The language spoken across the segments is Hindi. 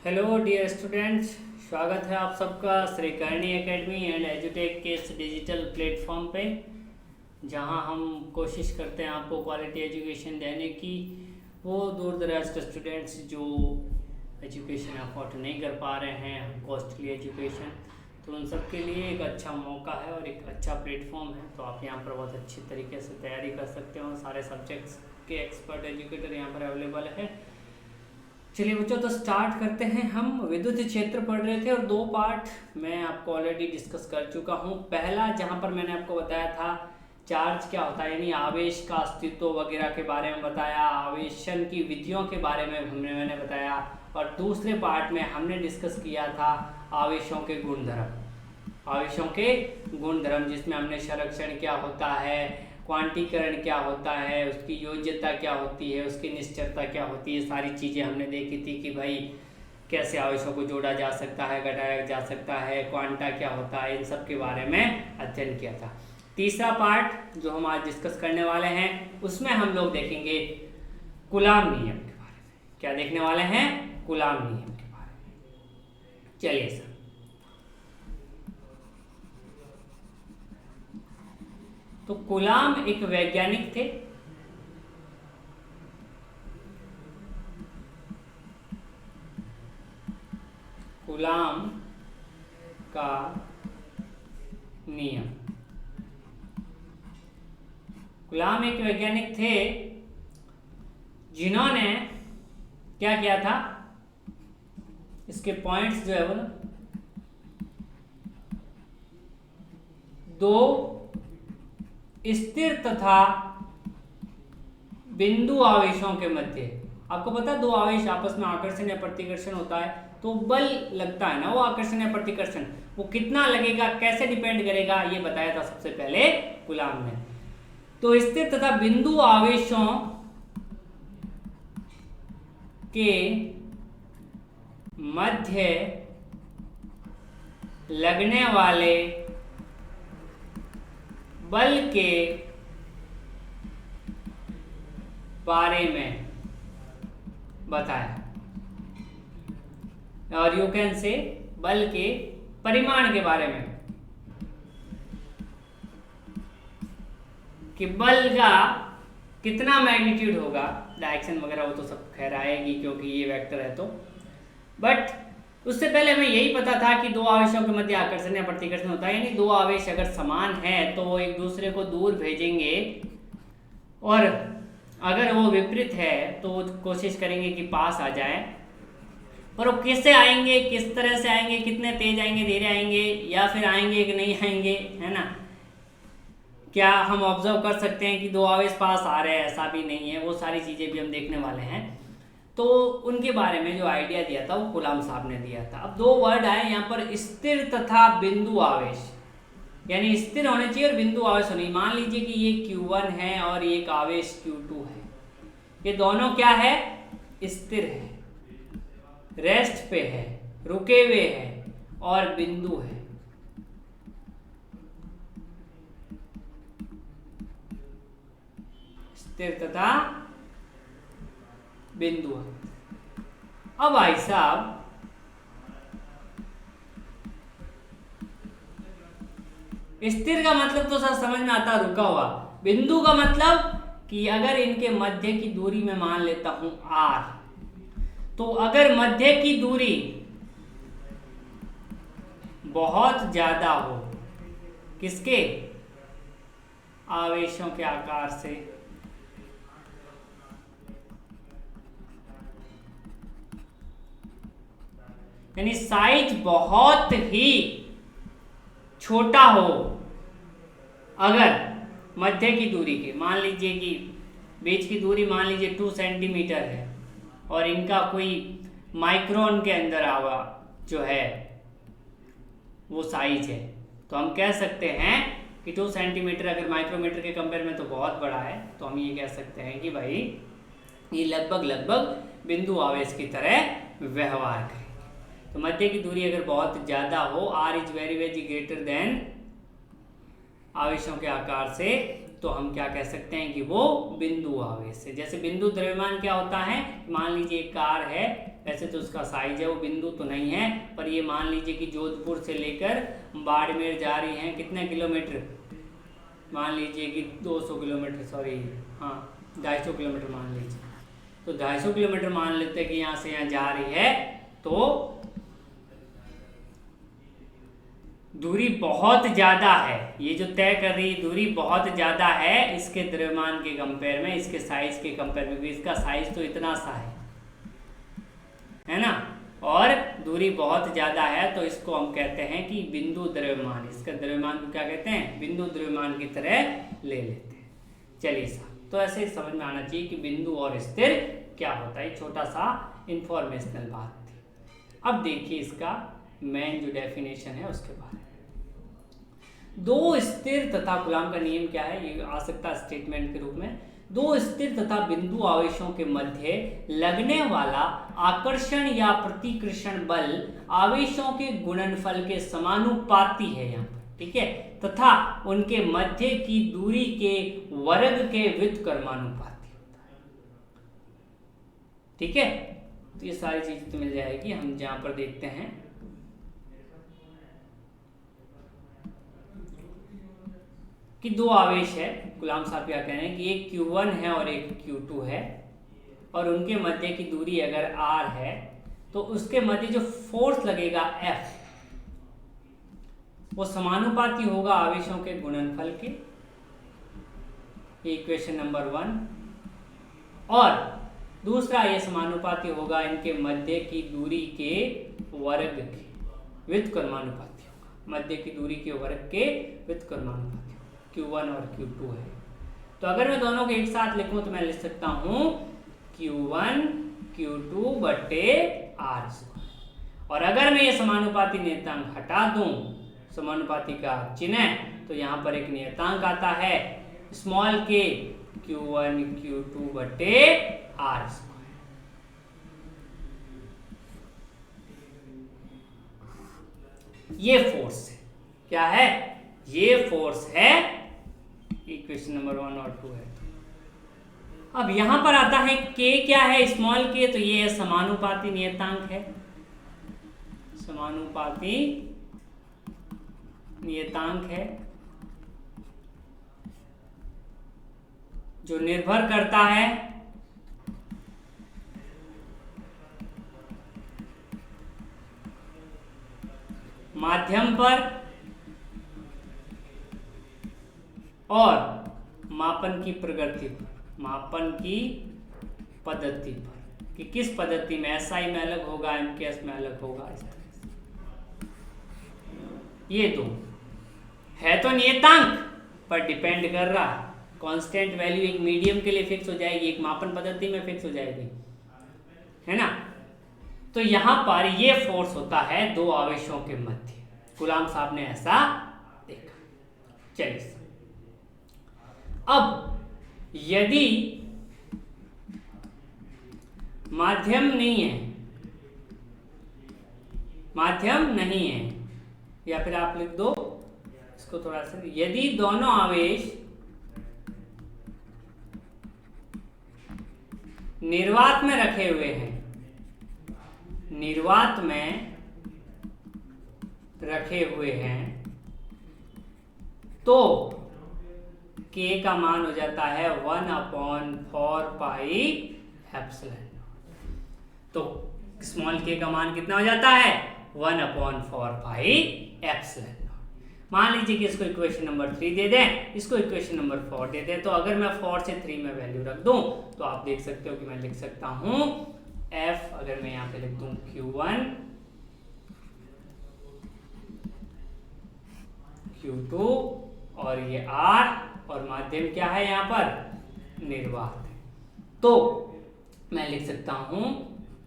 हेलो डियर स्टूडेंट्स, स्वागत है आप सबका श्री करणी एकेडमी एंड एजुटेक के इस डिजिटल प्लेटफॉर्म पे, जहां हम कोशिश करते हैं आपको क्वालिटी एजुकेशन देने की। वो दूर दराज के स्टूडेंट्स जो एजुकेशन अफोर्ड नहीं कर पा रहे हैं, कॉस्टली एजुकेशन, तो उन सब के लिए एक अच्छा मौका है और एक अच्छा प्लेटफॉर्म है। तो आप यहाँ पर बहुत अच्छी तरीके से तैयारी कर सकते हो। सारे सब्जेक्ट्स के एक्सपर्ट एजुकेटर यहाँ पर अवेलेबल है। चलिए बच्चों, तो स्टार्ट करते हैं। हम विद्युत क्षेत्र पढ़ रहे थे और दो पार्ट मैं आपको ऑलरेडी डिस्कस कर चुका हूँ। पहला, जहाँ पर मैंने आपको बताया था चार्ज क्या होता है, यानी आवेश का अस्तित्व वगैरह के बारे में बताया, आवेशन की विधियों के बारे में मैंने बताया। और दूसरे पार्ट में हमने डिस्कस किया था आवेशों के गुणधर्म, आवेशों के गुणधर्म, जिसमें हमने संरक्षण क्या होता है, क्वांटीकरण क्या होता है, उसकी योज्यता क्या होती है, उसकी निश्चलता क्या होती है, सारी चीज़ें हमने देखी थी कि भाई कैसे आवेशों को जोड़ा जा सकता है, घटाया जा सकता है, क्वांटा क्या होता है, इन सब के बारे में अध्ययन किया था। तीसरा पार्ट जो हम आज डिस्कस करने वाले हैं, उसमें हम लोग देखेंगे कूलाम नियम के बारे में। क्या देखने वाले हैं? कूलाम नियम के बारे में। चलिए सर, तो कूलाम एक वैज्ञानिक थे। कूलाम का नियम। कूलाम एक वैज्ञानिक थे जिन्होंने क्या किया था, इसके पॉइंट्स जो है वो दो स्थिर तथा बिंदु आवेशों के मध्य, आपको पता है दो आवेश आपस में आकर्षण या प्रतिकर्षण होता है, तो बल लगता है ना, वो आकर्षण या प्रतिकर्षण, वो कितना लगेगा, कैसे डिपेंड करेगा, ये बताया था सबसे पहले कूलाम ने। तो स्थिर तथा बिंदु आवेशों के मध्य लगने वाले बल के बारे में बताया, और यू कैन से बल के परिमाण के बारे में, कि बल का कितना मैग्नीट्यूड होगा, डायरेक्शन वगैरह वो तो सब खैर आएगी क्योंकि ये वेक्टर है। तो बट उससे पहले हमें यही पता था कि दो आवेशों के मध्य आकर्षण या प्रतिकर्षण होता है, यानी दो आवेश अगर समान है तो वो एक दूसरे को दूर भेजेंगे, और अगर वो विपरीत है तो कोशिश करेंगे कि पास आ जाए। और वो किससे आएंगे, किस तरह से आएंगे, कितने तेज आएंगे, धीरे आएंगे, या फिर आएंगे कि नहीं आएंगे, है ना। क्या हम ऑब्जर्व कर सकते हैं कि दो आवेश पास आ रहे हैं, ऐसा भी नहीं है, वो सारी चीज़ें भी हम देखने वाले हैं। तो उनके बारे में जो आइडिया दिया था वो कूलाम साहब ने दिया था। अब दो वर्ड आए यहाँ पर, स्थिर तथा बिंदु आवेश, यानी स्थिर होने चाहिए और बिंदु आवेश होनी। मान लीजिए कि ये Q1 है और ये एक आवेश Q2 है, ये दोनों क्या है, स्थिर है, रेस्ट पे है, रुके हुए है, और बिंदु है। स्थिर तथा बिंदु। अब भाई साहब, स्थिर का मतलब तो सर समझ में आता, रुका हुआ। बिंदु का मतलब कि अगर इनके मध्य की दूरी मैं मान लेता हूं r, तो अगर मध्य की दूरी बहुत ज्यादा हो, किसके, आवेशों के आकार से, यानी साइज बहुत ही छोटा हो, अगर मध्य की दूरी के, मान लीजिए कि बीच की दूरी मान लीजिए 2 सेंटीमीटर है और इनका कोई माइक्रोन के अंदर आवा जो है वो साइज है, तो हम कह सकते हैं कि 2 सेंटीमीटर अगर माइक्रोमीटर के कंपेयर में तो बहुत बड़ा है, तो हम ये कह सकते हैं कि भाई ये लगभग बिंदु आवेश की तरह व्यवहार करें। तो मध्य की दूरी अगर बहुत ज़्यादा हो, r is very very greater than आवेशों के आकार से तो हम क्या कह सकते हैं कि वो बिंदु आवेश है। जैसे बिंदु द्रव्यमान क्या होता है, मान लीजिए एक कार है, वैसे तो उसका साइज है, वो बिंदु तो नहीं है, पर ये मान लीजिए कि जोधपुर से लेकर बाड़मेर जा रही हैं, कितने किलोमीटर, मान लीजिए कि 200 किलोमीटर, सॉरी हाँ 250 किलोमीटर मान लीजिए, तो 250 किलोमीटर मान लेते हैं कि यहाँ से यहाँ जा रही है, तो दूरी बहुत ज़्यादा है, ये जो तय कर रही है दूरी बहुत ज़्यादा है इसके द्रव्यमान के कंपेयर में, इसके साइज के कंपेयर में, इसका साइज तो इतना सा है ना, और दूरी बहुत ज़्यादा है, तो इसको हम कहते हैं कि बिंदु द्रव्यमान, इसका द्रव्यमान को क्या कहते हैं, बिंदु द्रव्यमान की तरह ले लेते हैं। चलिए साहब, तो ऐसे समझ में आना चाहिए कि बिंदु और स्थिर क्या होता है, छोटा सा इंफॉर्मेशनल बात थी। अब देखिए इसका मेन जो डेफिनेशन है उसके बारे में। दो स्थिर तथा कूलॉम का नियम क्या है, ये आ सकता है स्टेटमेंट के रूप में, दो स्थिर तथा बिंदु आवेशों के मध्य लगने वाला आकर्षण या प्रतिकर्षण बल आवेशों के गुणनफल के समानुपाती है यहाँ पर, ठीक है, तथा उनके मध्य की दूरी के वर्ग के व्युत्क्रमानुपाती होता है, ठीक है। तो ये सारी चीजें तो मिल जाएगी, हम जहां पर देखते हैं कि दो आवेश है, गुलाम साहब क्या कह रहे हैं कि एक Q1 है और एक Q2 है, और उनके मध्य की दूरी अगर R है तो उसके मध्य जो फोर्स लगेगा F वो समानुपाती होगा आवेशों के गुणनफल के, इक्वेशन नंबर 1, और दूसरा ये समानुपाती होगा इनके मध्य की दूरी के वर्ग के व्युत्क्रमानुपाती होगा, मध्य की दूरी के वर्ग के व्युत्क्रमानुपाती Q1 और Q2 है। तो अगर मैं दोनों को एक साथ लिखूं तो मैं लिख सकता हूं Q1 Q2 बटे R स्क्वायर, और अगर मैं ये समानुपाती नियतांक हटा दूं, समानुपाती का चिन्ह, तो यहाँ पर एक नियतांक आता है स्मॉल k, Q1 Q2 बटे R स्क्वायर। ये फोर्स है, क्या है, ये फोर्स है, इक्वेशन नंबर 1 और 2 है। अब यहां पर आता है k क्या है, स्मॉल k, तो ये समानुपाती नियतांक है, समानुपाती नियतांक है जो निर्भर करता है माध्यम पर और मापन की प्रगति पर, मापन की पद्धति पर, कि किस पद्धति में, SI में अलग होगा, MKS में अलग होगा, इस तरह से। ये दो है तो नियतांक पर डिपेंड कर रहा है, कांस्टेंट वैल्यू एक मीडियम के लिए फिक्स हो जाएगी, एक मापन पद्धति में फिक्स हो जाएगी, है ना। तो यहां पर ये फोर्स होता है दो आवेशों के मध्य, गुलाम साहब ने ऐसा देखा। चलिए अब यदि माध्यम नहीं है, माध्यम नहीं है, या फिर आप लिख दो इसको थोड़ा सा, यदि दोनों आवेश निर्वात में रखे हुए हैं, निर्वात में रखे हुए हैं, तो k का मान हो जाता है 1/4 पाई एप्सिलॉन। तो स्मॉल k का मान कितना हो जाता है, 1/4 पाई एप्सिलॉन। मान लीजिए कि इसको इक्वेशन नंबर 3 दे दें, इसको इक्वेशन नंबर 4 दे दें, तो अगर मैं 4 से 3 में वैल्यू रख दूं तो आप देख सकते हो कि मैं लिख सकता हूं F, अगर मैं यहां पे लिख दूं Q1 Q2 और ये R, और माध्यम क्या है यहाँ पर, निर्वात, तो मैं लिख सकता हूं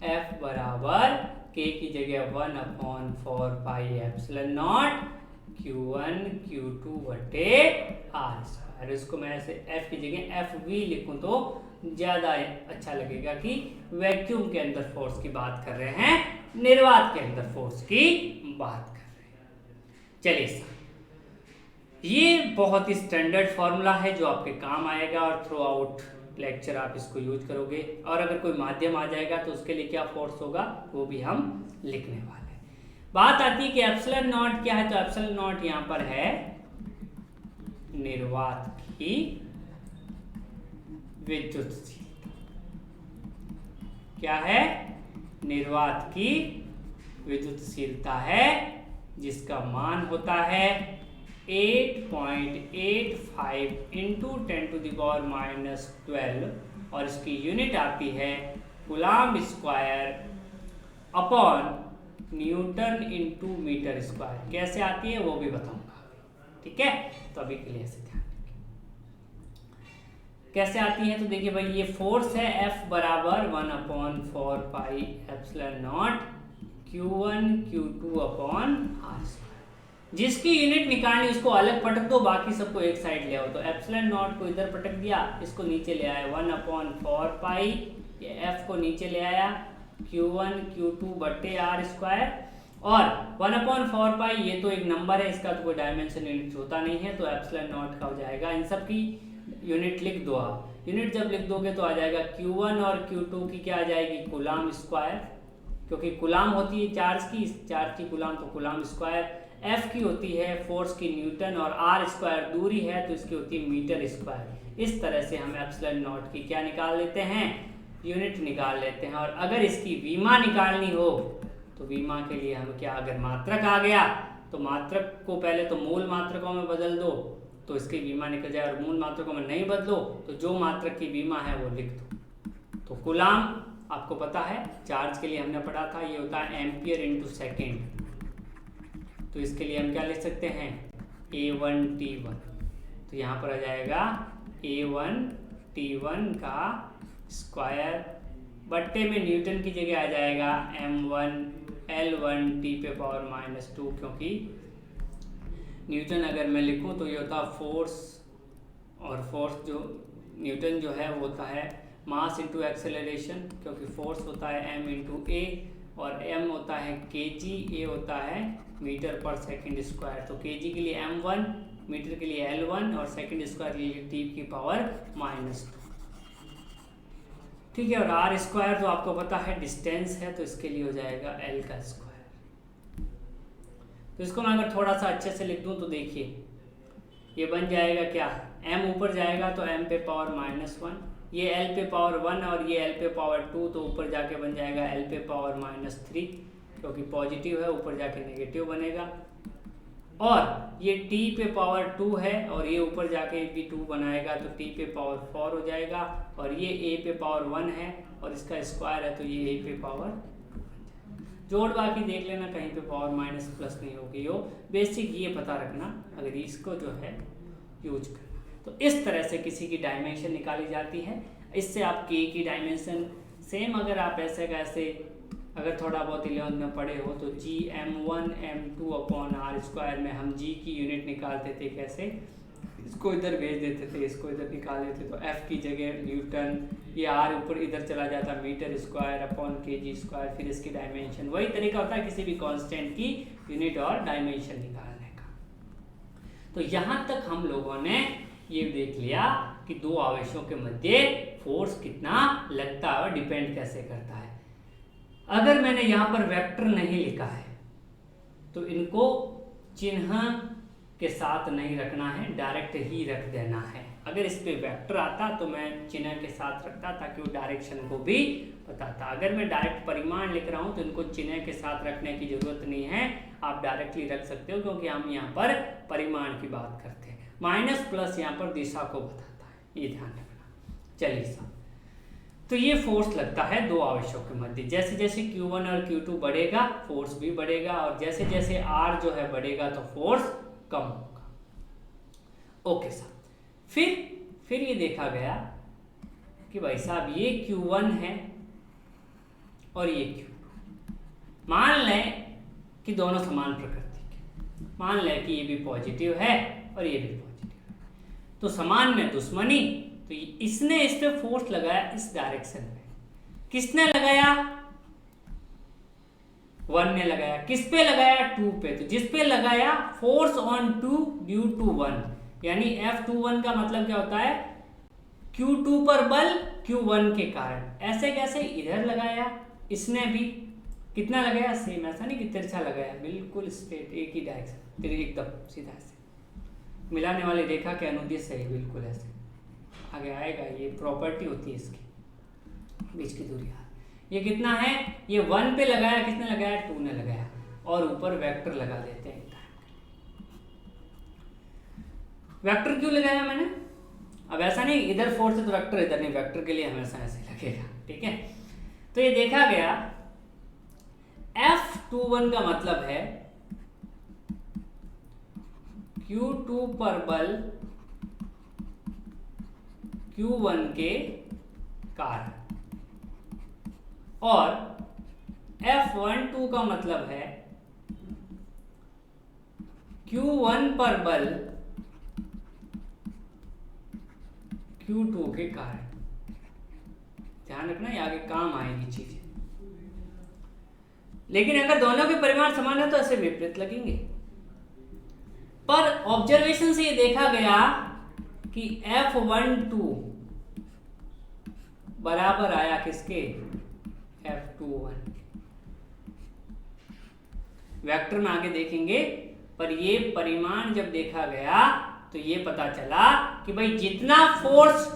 F बराबर k की जगह 1/4 pi epsilon not Q1 Q2 बटे R स्क्वायर। इसको मैं ऐसे F की जगह FV लिखूं तो ज्यादा अच्छा लगेगा कि वैक्यूम के अंदर फोर्स की बात कर रहे हैं, निर्वात के अंदर फोर्स की बात कर रहे हैं। चलिए ये बहुत ही स्टैंडर्ड फॉर्मूला है जो आपके काम आएगा और थ्रू आउट लेक्चर आप इसको यूज करोगे। और अगर कोई माध्यम आ जाएगा तो उसके लिए क्या फोर्स होगा वो भी हम लिखने वाले हैं। बात आती है कि एप्सिलॉन नॉट क्या है, तो एप्सिलॉन नॉट यहाँ पर है निर्वात की विद्युतशीलता। क्या है? निर्वात की विद्युतशीलता है, जिसका मान होता है 8.85 इंटू 10⁻⁻12 और इसकी यूनिट आती है coulomb square upon newton into metre square. कैसे आती है वो भी बताऊंगा, ठीक है? तो अभी के लिए ऐसे ध्यान रखिए कैसे आती है। तो देखिए भाई, ये फोर्स है F बराबर 1/4 pi epsilon not Q1 Q2 upon R square. जिसकी यूनिट निकालनी उसको अलग पटक दो, बाकी सबको एक साइड ले आओ। तो एप्सिलॉन नॉट को इधर पटक दिया, इसको नीचे ले आया 1/4 पाई, ये F को नीचे ले आया Q1 Q2 बट्टे R स्क्वायर। और 1/4 पाई ये तो एक नंबर है, इसका तो कोई डायमेंशन यूनिट होता नहीं है, तो एप्सिलॉन नॉट का हो जाएगा। इन सब की यूनिट लिख दो आप। यूनिट जब लिख दोगे तो आ जाएगा Q1 और Q2 की क्या आ जाएगी कूलम्ब स्क्वायर, क्योंकि कूलम्ब होती है चार्ज की, चार्ज की कूलम्ब तो कूलम्ब स्क्वायर। F की होती है फोर्स की न्यूटन और R स्क्वायर दूरी है तो इसकी होती है मीटर स्क्वायर। इस तरह से हम एप्सिलॉन नॉट की क्या निकाल लेते हैं, यूनिट निकाल लेते हैं। और अगर इसकी वीमा निकालनी हो तो वीमा के लिए हम क्या, अगर मात्रक आ गया तो मात्रक को पहले तो मूल मात्रकों में बदल दो तो इसकी वीमा निकल जाए, और मूल मात्रकों में नहीं बदलो तो जो मात्रक की वीमा है वो लिख दो। तो कूलम्ब आपको पता है चार्ज के लिए हमने पढ़ा था, ये होता है एम्पियर इंटू सेकेंड। तो इसके लिए हम क्या लिख सकते हैं A1T1। तो यहाँ पर आ जाएगा A1T1 का स्क्वायर बट्टे में न्यूटन की जगह आ जाएगा M1 L1T⁻², क्योंकि न्यूटन अगर मैं लिखूं तो ये होता फोर्स, और फोर्स जो न्यूटन जो है वो होता है मास इंटू एक्सेलरेशन, क्योंकि फोर्स होता है m इंटू ए और m होता है kg, a होता है मीटर पर सेकंड स्क्वायर। तो kg के लिए m1, मीटर के लिए L1 और सेकंड स्क्वायर के लिए T⁻²। ठीक है, और r स्क्वायर तो आपको पता है डिस्टेंस है, तो इसके लिए हो जाएगा L का स्क्वायर। तो इसको मैं अगर थोड़ा सा अच्छे से लिख दूं तो देखिए ये बन जाएगा क्या, m ऊपर जाएगा तो m पे पावर -1, ये L पे पावर 1 और ये L पे पावर 2, तो ऊपर जाके बन जाएगा L पे पावर -3, क्योंकि पॉजिटिव है ऊपर जाके नेगेटिव बनेगा। और ये T पे पावर 2 है और ये ऊपर जाके भी 2 बनाएगा तो T पे पावर 4 हो जाएगा। और ये A पे पावर 1 है और इसका स्क्वायर है तो ये A पे पावर, जोड़ बाकी देख लेना कहीं पे पावर माइनस प्लस नहीं होगी, हो बेसिक ये पता रखना अगर इसको जो है यूज करना। तो इस तरह से किसी की डायमेंशन निकाली जाती है। इससे आप K की डायमेंशन सेम, अगर आप ऐसे कैसे अगर थोड़ा बहुत 11th में पढ़े हो तो Gm1 m2 upon R square में हम G की यूनिट निकालते थे कैसे, इसको इधर भेज देते थे, इसको इधर निकाल लेते, तो F की जगह न्यूटन, ये R ऊपर इधर चला जाता metre square upon kg square, फिर इसकी डायमेंशन। वही तरीका होता है किसी भी कांस्टेंट की यूनिट और डायमेंशन निकालने का। तो यहाँ तक हम लोगों ने ये देख लिया कि दो आवेशों के मध्य फोर्स कितना लगता है और डिपेंड कैसे करता है। अगर मैंने यहाँ पर वेक्टर नहीं लिखा है तो इनको चिन्ह के साथ नहीं रखना है, डायरेक्ट ही रख देना है। अगर इस पे वेक्टर आता तो मैं चिन्ह के साथ रखता ताकि वो डायरेक्शन को भी बताता। अगर मैं डायरेक्ट परिमाण लिख रहा हूँ तो इनको चिन्ह के साथ रखने की जरूरत नहीं है, आप डायरेक्टली रख सकते हो, क्योंकि हम यहाँ पर परिमाण की बात करते हैं। माइनस प्लस यहाँ पर दिशा को बताता है, ये ध्यान रखना। चलिए साहब, तो ये फोर्स लगता है दो आवेशों के मध्य। जैसे जैसे Q1 और Q2 बढ़ेगा फोर्स भी बढ़ेगा, और जैसे जैसे R जो है बढ़ेगा तो फोर्स कम होगा। ओके साहब, फिर ये देखा गया कि भाई साहब ये Q1 है और ये Q2। मान लें कि दोनों समान प्रकृति के, मान लें कि ये भी पॉजिटिव है और ये भी पॉजिटिव है, तो समान में दुश्मनी। तो इसने इस पे फोर्स लगाया इस डायरेक्शन में, किसने लगाया, 1 ने लगाया, किस पे लगाया? 2 पे। तो जिस पे लगाया फोर्स ऑन 2 ड्यू टू 1, यानी F21 का मतलब क्या होता है? Q2 पर बल Q1 के कारण। ऐसे कैसे? इधर लगाया, इसने भी कितना लगाया? सेम। ऐसा नहीं कि तिरछा लगाया, बिल्कुल स्ट्रेट, एक ही डायरेक्शन, एकदम सीधा से मिलाने वाली रेखा के अनुदिश है, बिल्कुल ऐसे आगे आएगा। ये प्रॉपर्टी होती है इसकी, बीच की दूरी। ये कितना है? ये 1 पे लगाया, किसने लगाया? 2 ने लगाया, और ऊपर वेक्टर लगा देते हैं। वेक्टर क्यों लगाया मैंने? अब ऐसा नहीं इधर फोर्स है तो वेक्टर इधर नहीं, वेक्टर के लिए हमेशा ऐसे लगेगा, ठीक है। तो ये देखा गया F21 का मतलब है Q2 पर बल Q1 के कारण, और F12 का मतलब है Q1 पर बल Q2 के कारण। ध्यान रखना, ये आगे काम आएगी चीजें। लेकिन अगर दोनों के परिमाण समान है तो ऐसे विपरीत लगेंगे। पर ऑब्जर्वेशन से ये देखा गया कि F12 बराबर आया किसके? F21। वेक्टर में आगे देखेंगे, पर ये परिमाण जब देखा गया तो ये पता चला कि भाई जितना फोर्स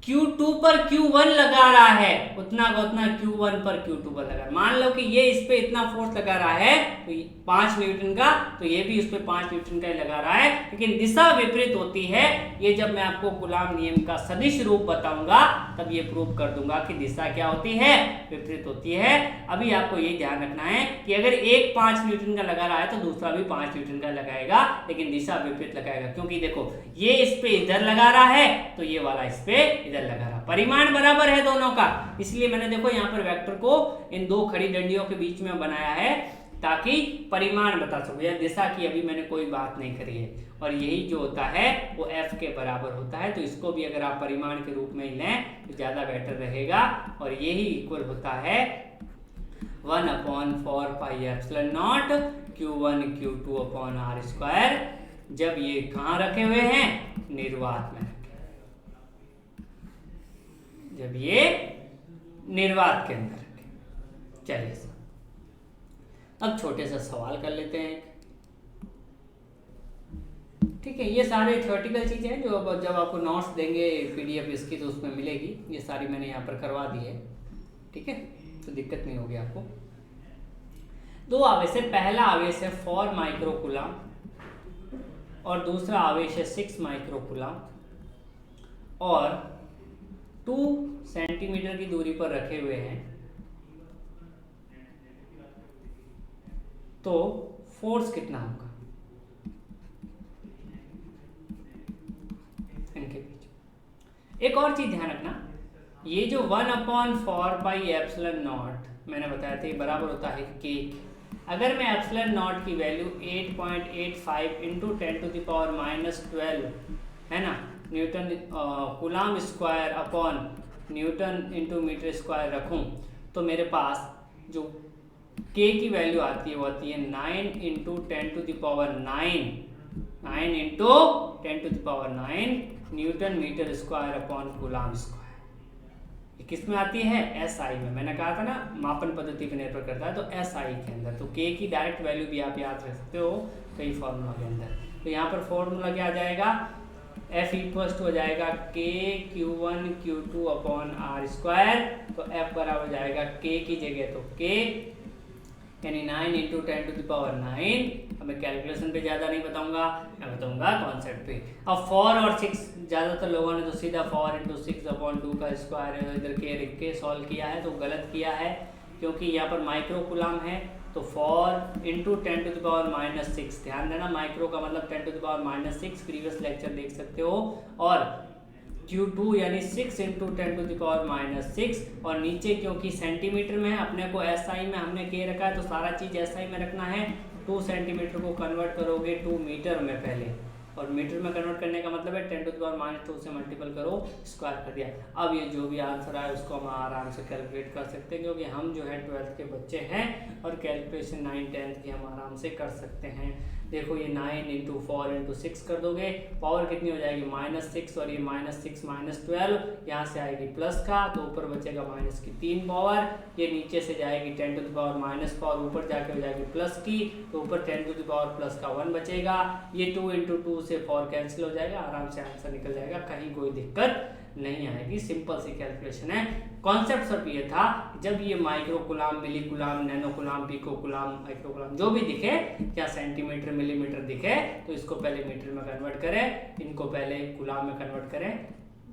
Q2 पर Q1 लगा रहा है उतना का उतना Q1 पर Q2 पर लगा। मान लो कि ये इस पे इतना फोर्स लगा रहा है तो 5 न्यूटन का, तो ये भी इस पे 5 न्यूटन का ही लगा रहा है, लेकिन दिशा विपरीत होती है। ये जब मैं आपको कूलाम नियम का सदिश रूप बताऊंगा तब ये प्रूव कर दूंगा कि दिशा क्या होती है? विपरीत होती है। अभी आपको ये ध्यान रखना है कि अगर एक 5 न्यूटन का लगा रहा है तो दूसरा भी 5 न्यूटन का लगाएगा, लेकिन दिशा विपरीत लगाएगा, क्योंकि देखो ये इस पे इधर लगा रहा है तो ये वाला इस पे इधर लगा रहा। परिमाण बराबर है दोनों का, इसलिए मैंने देखो यहाँ पर वेक्टर को इन दो खड़ी डंडियों के बीच में बनाया है ताकि परिमाण बता सकूं। या दिशा की अभी मैंने कोई बात नहीं करी है, और यही जो होता है वो F के बराबर होता है। तो इसको भी अगर आप परिमाण के रूप में लें तो ज्यादा बेटर रहेगा, और यही इक्वल होता है 1/4πε0 Q1 Q2/r², जब ये कहाँ रखे हुए हैं? निर्वात में। जब ये निर्वात के अंदर रखे। चलिए अब छोटे सा सवाल कर लेते हैं, ठीक है। ये सारे थ्योरेटिकल चीजें हैं जो जब आपको नोट्स देंगे PDF इसकी तो उसमें मिलेगी। ये सारी मैंने यहाँ पर करवा दी है, ठीक है, तो दिक्कत नहीं होगी आपको। दो आवेश है, पहला आवेश है 4 माइक्रोकूलम और दूसरा आवेश है 6 माइक्रोकूलम, और 2 सेंटीमीटर की दूरी पर रखे हुए हैं। तो फोर्स कितना होगा इनके बीच? एक और चीज ध्यान रखना, ये जो 1/4πε0 मैंने बताया था ये बराबर होता है K। अगर मैं एप्सिलॉन नॉट की वैल्यू 8.85 इंटू 10⁻⁻12 है ना newton coulomb square upon newton into metre square रखूं, तो मेरे पास जो K की वैल्यू आती है वो आती है 9 into 10⁻9 newton metre square upon coulomb square. किस में आती है? SI में। मैंने कहा था ना मापन पद्धति पर निर्भर करता है, तो SI के अंदर। तो K की डायरेक्ट वैल्यू भी आप याद रख सकते हो कई फॉर्मूला के अंदर। तो यहाँ पर फॉर्मूला क्या आ जाएगा? F इक्वल्स टू हो जाएगा K Q1 Q2/r²। तो F बराबर हो जाएगा K की जगह तो K यानी 9 इंटू 10⁻9। अब मैं कैलकुलेशन पे ज़्यादा नहीं बताऊंगा, मैं बताऊंगा कॉन्सेप्ट पे। अब 4 और 6 ज़्यादातर लोगों ने तो सीधा 4 इंटू 6/2 का स्क्वायर इधर के रख के सॉल्व किया है, तो गलत किया है, क्योंकि यहाँ पर माइक्रो कूलाम है। तो 4 इंटू 10⁻⁻6, ध्यान देना माइक्रो का मतलब 10⁻�6, प्रीवियस लेक्चर देख सकते हो। और Q2 यानी 6 इंटू 10⁻⁻6, और नीचे क्योंकि सेंटीमीटर में है अपने को SI में हमने K रखा है, तो सारा चीज़ SI में रखना है। 2 सेंटीमीटर को कन्वर्ट करोगे 2 मीटर में पहले, और मीटर में कन्वर्ट करने का मतलब है 10⁻⁻² से मल्टीपल करो, स्क्वायर कर दिया। अब ये जो भी आंसर आए उसको हम आराम से कैलकुलेट कर सकते हैं, क्योंकि हम जो है 12th के बच्चे हैं और कैलकुलेशन 9 10th की हम आराम से कर सकते हैं। देखो ये 9 × 4 × 6 कर दोगे, पावर कितनी हो जाएगी -6, और ये -6 -12, यहाँ से आएगी प्लस का, तो ऊपर बचेगा माइनस की 3 पावर, ये नीचे से जाएगी 10⁻⁻⁴, ऊपर जाके हो जाएगी प्लस की, तो ऊपर 10⁻+1 बचेगा। ये 2 × 2 से 4 कैंसिल हो जाएगा, आराम से आंसर निकल जाएगा, कहीं कोई दिक्कत नहीं आएगी। सिंपल सी कैलकुलेशन है। कॉन्सेप्ट सब ये था, जब ये micro coulomb, milli coulomb, nano coulomb, pico coulomb, micro coulomb जो भी दिखे, क्या सेंटीमीटर मिलीमीटर दिखे, तो इसको पहले मीटर में कन्वर्ट करें, इनको पहले कुलाम में कन्वर्ट करें,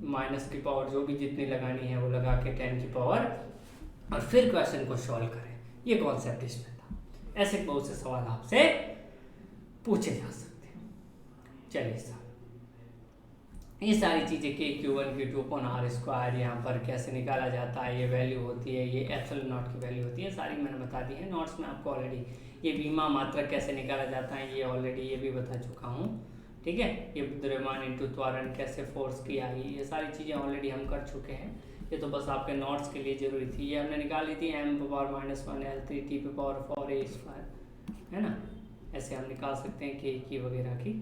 माइनस की पावर जो भी जितनी लगानी है वो लगा के 10 की पावर, और फिर क्वेश्चन को सॉल्व करें। ये कॉन्सेप्ट इसमें था। ऐसे बहुत से सवाल आपसे पूछे जा सकते हैं। चलिए सर, ये सारी चीज़ें के Q1 Q2/r² यहाँ पर कैसे निकाला जाता है, ये वैल्यू होती है, ये ε0 की वैल्यू होती है, सारी मैंने बता दी है नोट्स में आपको ऑलरेडी। ये बीमा मात्रक कैसे निकाला जाता है, ये ऑलरेडी ये भी बता चुका हूँ, ठीक है। ये द्रव्यमान इंटू त्वरण कैसे फोर्स किया, ये सारी चीज़ें ऑलरेडी हम कर चुके हैं। ये तो बस आपके नोट्स के लिए ज़रूरी थी। ये हमने निकाली थी m⁻⁻1 L3 T⁴ a², है ना। ऐसे हम निकाल सकते हैं के की वगैरह की।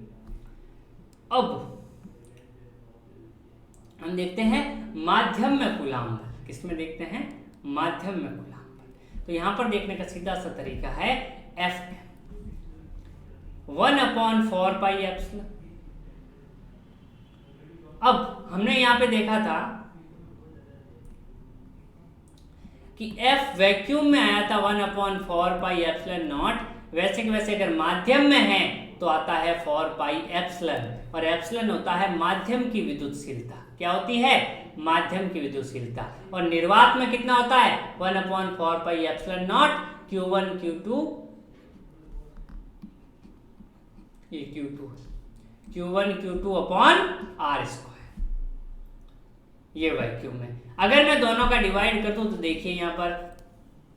अब हम देखते हैं माध्यम में कूलाम बल। किसमें देखते हैं? माध्यम में कूलाम बल। तो यहां पर देखने का सीधा सा तरीका है Fm 1/4πε। अब हमने यहां पे देखा था कि F वैक्यूम में आया था 1/4πε0, वैसे के वैसे अगर माध्यम में है तो आता है 4πε, और एप्सिलॉन होता है माध्यम की विद्युतशीलता। क्या होती है? माध्यम की विद्युतशीलता। और निर्वात में कितना होता है? 1/4πε0 Q1 Q2, ये Q1 Q2/r²। ये वैक्यूम है। अगर मैं दोनों का डिवाइड कर दूं तो देखिए यहाँ पर,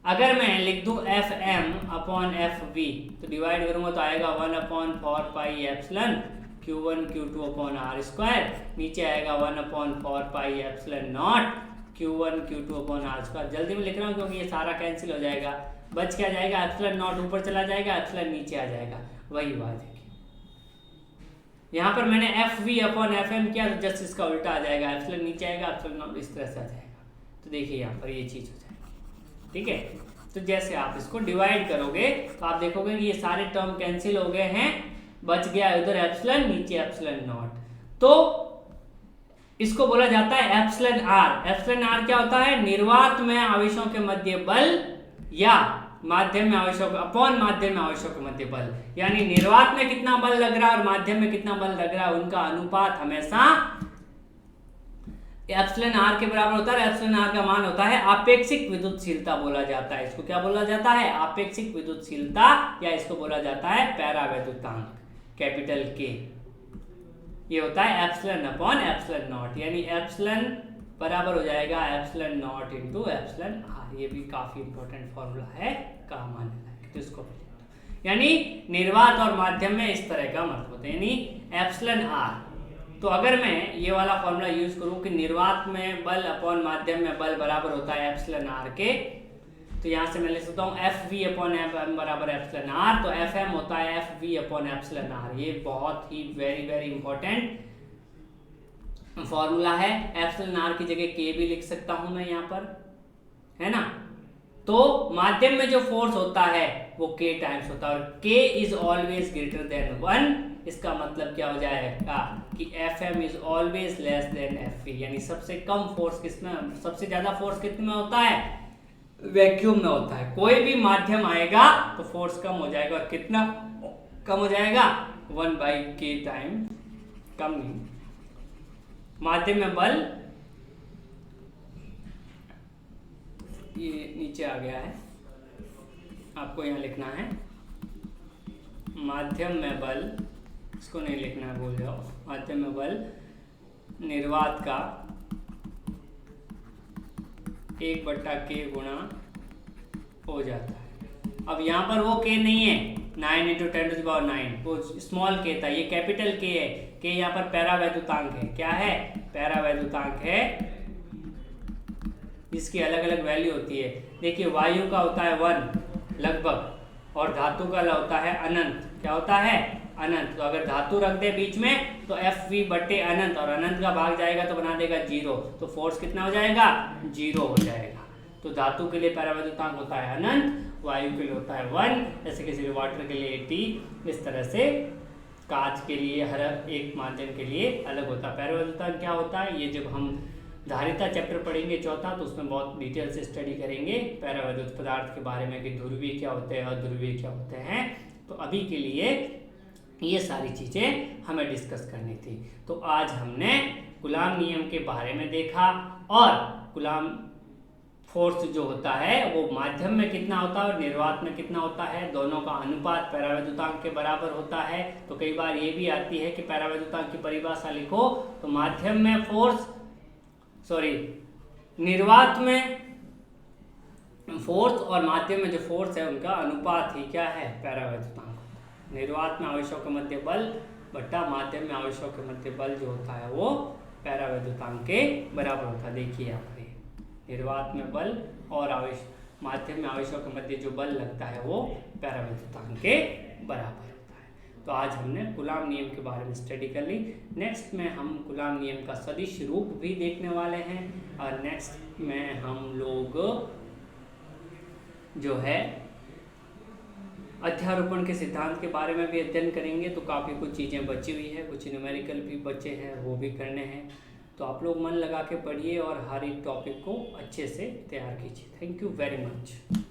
अगर मैं लिख दूं Fm/Fv, तो डिवाइड करूंगा तो आएगा 1/4πε Q1 Q2/r², नीचे आएगा 1/4πε0 Q1 Q2/r²। जल्दी में लिख रहा हूँ क्योंकि ये सारा कैंसिल हो जाएगा। बच क्या जाएगा? ε0 ऊपर चला जाएगा, एप्सिलॉन नीचे आ जाएगा। वही बात है। यहाँ पर मैंने FV/Fm किया तो जस्ट इसका उल्टा आ जाएगा, एप्सिलॉन नीचे आएगा, एप्सिलॉन इस तरह से आ जाएगा। तो देखिए यहाँ पर ये चीज़ हो जाएगी, ठीक है। तो जैसे आप इसको डिवाइड करोगे तो आप देखोगे कि ये सारे टर्म कैंसिल हो गए हैं, बच गया उधर एप्सिलॉन, नीचे ε0। तो इसको बोला जाता है εr। εr क्या होता है? निर्वात में आवेशों के मध्य बल या माध्यम में आवेशों अपॉन माध्यम में आवेशों के मध्य बल, यानी निर्वात में कितना बल लग रहा है और माध्यम में कितना बल लग रहा है, उनका अनुपात हमेशा εr के बराबर होता है। εr का मान होता है आपेक्षिक विद्युतशीलता बोला जाता है। इसको क्या बोला जाता है? आपेक्षिक विद्युतशीलता, या इसको बोला जाता है पैरावैद्युतांक, कैपिटल के। ये होता है ε/ε0, यानी एप्सिलॉन बराबर हो जाएगा ε0 × εr। ये भी काफी इंपॉर्टेंट फॉर्मूला है, काम आने लगे तो इसको यानी निर्वात और माध्यम में इस तरह का मतलब होता है, यानी εr। तो अगर मैं ये वाला फॉर्मूला यूज करूं कि निर्वात में बल अपॉन माध्यम में बल बराबर होता है εr के, तो यहाँ से मैं लिख सकता हूँ FV/Fm बराबर εr। तो Fm होता है FV/εr। ये बहुत ही वेरी वेरी इंपॉर्टेंट फॉर्मूला है। εr की जगह K भी लिख सकता हूँ मैं यहाँ पर, है ना। तो माध्यम में जो फोर्स होता है वो K टाइम्स होता है, और K is always greater than 1। इसका मतलब क्या हो जाएगा कि Fm is always less than Fv, यानी सबसे कम फोर्स किसमें, सबसे ज्यादा फोर्स कितने में होता है? वैक्यूम में होता है। कोई भी माध्यम आएगा तो फोर्स कम हो जाएगा, और कितना कम हो जाएगा? 1/k टाइम कम नहीं। माध्यम में बल, ये नीचे आ गया है, आपको यहाँ लिखना है माध्यम में बल, इसको नहीं लिखना है, भूल जाओ। माध्यम में बल निर्वात का 1/k गुणा हो जाता है। अब यहाँ पर वो K नहीं है, 9 × 10⁹ वो स्मॉल के था, ये कैपिटल के है। के यहाँ पर पैरावैद्युतांक है। क्या है? पैरावैद्युतांक है, इसकी अलग अलग वैल्यू होती है। देखिए वायु का होता है 1 लगभग, और धातु का होता है अनंत। क्या होता है? अनंत। तो अगर धातु रख दे बीच में तो Fv/अनंत, और अनंत का भाग जाएगा तो बना देगा 0, तो फोर्स कितना हो जाएगा? 0 हो जाएगा। तो धातु के लिए पैरावैद्युतांक होता है अनंत, वायु के लिए होता है 1, ऐसे किसी वाटर के लिए T, इस तरह से कांच के लिए हर एक माध्यम के लिए अलग होता है। पैरावैद्युतांक क्या होता है, ये जब हम धारिता चैप्टर पढ़ेंगे चौथा, तो उसमें बहुत डिटेल से स्टडी करेंगे पैरावैद्युत पदार्थ के बारे में कि ध्रुवीय क्या होते हैं, अध्रुवीय क्या होते हैं। तो अभी के लिए ये सारी चीज़ें हमें डिस्कस करनी थी। तो आज हमने कूलाम नियम के बारे में देखा, और कूलाम फोर्स जो होता है वो माध्यम में कितना होता है और निर्वात में कितना होता है, दोनों का अनुपात पैरावैद्युतांक के बराबर होता है। तो कई बार ये भी आती है कि पैरावैद्युतांक की परिभाषा लिखो, तो माध्यम में फोर्स, निर्वात में फोर्स और माध्यम में जो फोर्स है उनका अनुपात ही क्या है? पैरावैद्युतांक। निर्वात में आवेशों के मध्य बल बट्टा माध्यम में आवेशों के मध्य बल जो होता है वो पैरावैद्युतांक के बराबर होता है। देखिए यहाँ पर निर्वात में बल और माध्यम में आवेशों के मध्य जो बल लगता है वो पैरावैद्युतांक के बराबर होता है। तो आज हमने कूलाम नियम के बारे में स्टडी कर ली। नेक्स्ट में हम कूलाम नियम का सदिश रूप भी देखने वाले हैं, और नेक्स्ट में हम लोग जो है अध्यारोपण के सिद्धांत के बारे में भी अध्ययन करेंगे। तो काफ़ी कुछ चीज़ें बची हुई है, कुछ न्यूमेरिकल भी बचे हैं, वो भी करने हैं। तो आप लोग मन लगा के पढ़िए और हर एक टॉपिक को अच्छे से तैयार कीजिए। Thank you very much.